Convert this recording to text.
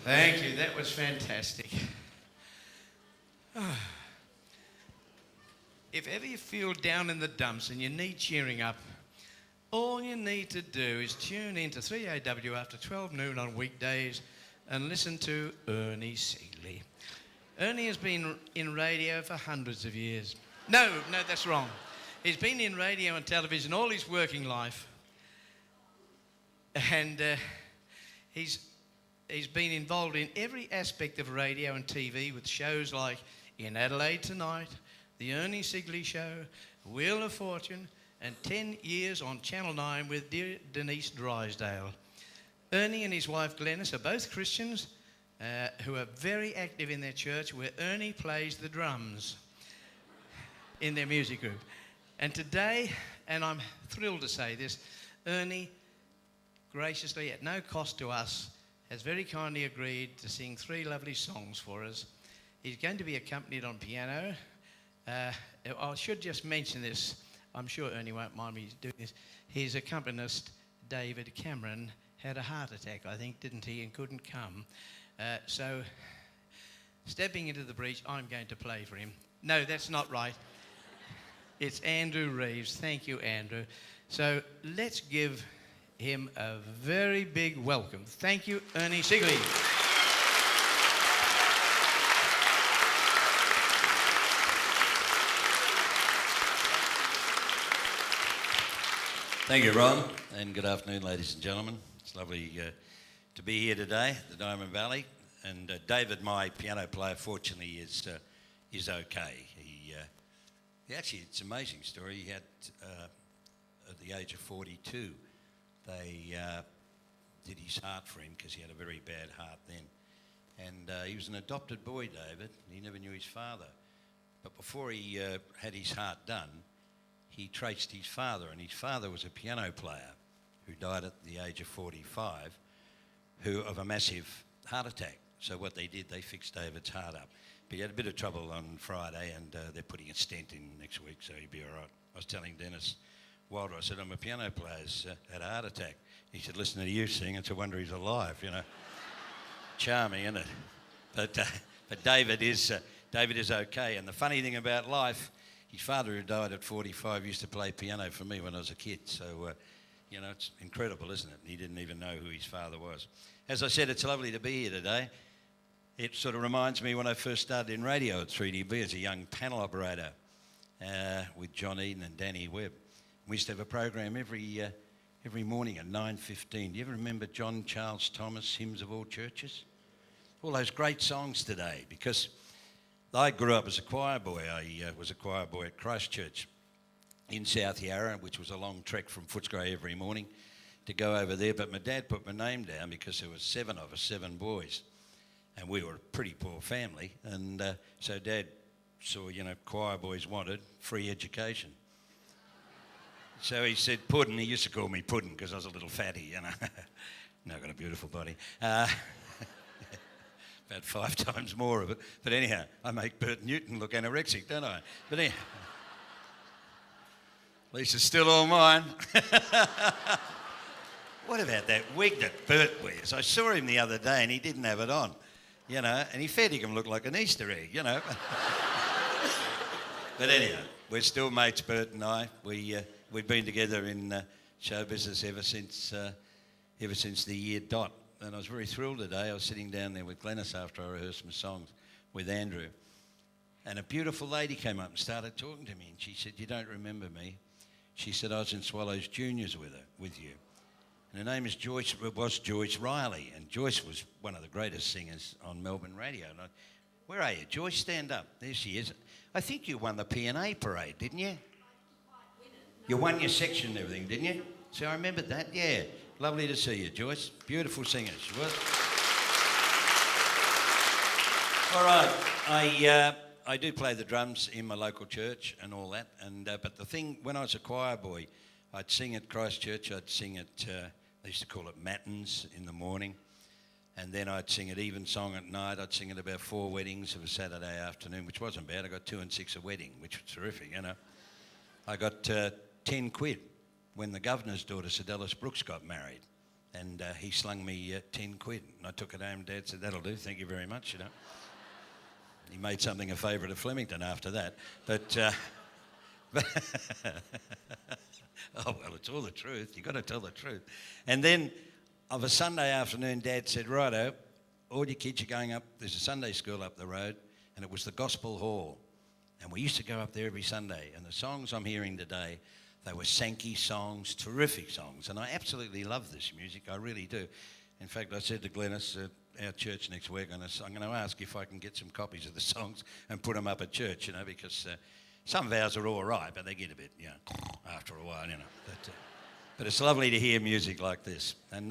Thank you, that was fantastic. If ever you feel down in the dumps and you need cheering up, all you need to do is tune in to 3AW after 12 noon on weekdays and listen to Ernie Sigley. Ernie has been in radio for hundreds of years. No, that's wrong. He's been in radio and television all his working life. And he's been involved in every aspect of radio and TV with shows like In Adelaide Tonight, The Ernie Sigley Show, Wheel of Fortune, and 10 years on Channel 9 with dear Denise Drysdale. Ernie and his wife Glenys are both Christians who are very active in their church, where Ernie plays the drums in their music group. And today, and I'm thrilled to say this, Ernie graciously, at no cost to us, has very kindly agreed to sing 3 lovely songs for us. He's going to be accompanied on piano. I should just mention this. I'm sure Ernie won't mind me doing this. His accompanist, David Cameron, had a heart attack, I think, didn't he, and couldn't come. So, stepping into the breach, I'm going to play for him. No, that's not right. It's Andrew Reeves. Thank you, Andrew. So, let's give him a very big welcome. Thank you, Ernie Sigley. Thank you, Ron, and good afternoon, ladies and gentlemen. It's lovely to be here today at the Diamond Valley. And David, my piano player, fortunately is okay. He actually, it's an amazing story. He had, at the age of 42, they did his heart for him because he had a very bad heart then. And he was an adopted boy, David. He never knew his father. But before he had his heart done, he traced his father, and his father was a piano player who died at the age of 45 of a massive heart attack. So what they did, they fixed David's heart up. But he had a bit of trouble on Friday, and they're putting a stent in next week, so he'll be all right. I was telling Dennis Wilder, I said, I'm a piano player, had a heart attack. He said, listen to you sing, it's a wonder he's alive, you know. Charming, isn't it? But David is okay. And the funny thing about life, his father, who died at 45, used to play piano for me when I was a kid. So, you know, it's incredible, isn't it? He didn't even know who his father was. As I said, it's lovely to be here today. It sort of reminds me when I first started in radio at 3DB as a young panel operator with John Eden and Danny Webb. We used to have a program every morning at 9:15. Do you ever remember John Charles Thomas, Hymns of All Churches? All those great songs today, because I grew up as a choir boy. I was a choir boy at Christchurch in South Yarra, which was a long trek from Footscray every morning to go over there. But my dad put my name down because there was 7 of us, 7 boys. And we were a pretty poor family. And so Dad saw, you know, choir boys wanted free education. So he said Puddin'. He used to call me Puddin' because I was a little fatty, you know. Now I've got a beautiful body. About 5 times more of it. But anyhow, I make Bert Newton look anorexic, don't I? But anyhow, at least it's still all mine. What about that wig that Bert wears? I saw him the other day and he didn't have it on, you know, and he fair dinkum looked like an Easter egg, you know. But anyhow, we're still mates, Bert and I. We've been together in show business ever since the year dot. And I was very thrilled today. I was sitting down there with Glenys after I rehearsed my songs with Andrew. And a beautiful lady came up and started talking to me. And she said, you don't remember me? She said, I was in Swallows Juniors with you. And her name is Joyce Riley. And Joyce was one of the greatest singers on Melbourne radio. And where are you? Joyce, stand up. There she is. I think you won the P&A parade, didn't you? You won your section and everything, didn't you? So I remembered that, yeah. Lovely to see you, Joyce. Beautiful singer she was. All right, I do play the drums in my local church and all that. And but the thing, when I was a choir boy, I'd sing at Christchurch. I'd sing at, they used to call it matins in the morning. And then I'd sing at evensong at night. I'd sing at about 4 weddings of a Saturday afternoon, which wasn't bad. I got 2 and 6 a wedding, which was terrific, you know. I got 10 quid when the governor's daughter, Sir Dallas Brooks, got married. And he slung me 10 quid. And I took it home. Dad said, "That'll do, thank you very much," you know. He made something a favourite of Flemington after that. But, oh, well, it's all the truth. You've got to tell the truth. And then of a Sunday afternoon, Dad said, "Righto, all your kids are going up. There's a Sunday school up the road." And it was the Gospel Hall. And we used to go up there every Sunday. And the songs I'm hearing today, they were Sankey songs, terrific songs. And I absolutely love this music. I really do. In fact, I said to Glennis at our church next week, I'm going to ask if I can get some copies of the songs and put them up at church, you know, because some vows are all right, but they get a bit, you know, after a while, you know. But it's lovely to hear music like this. And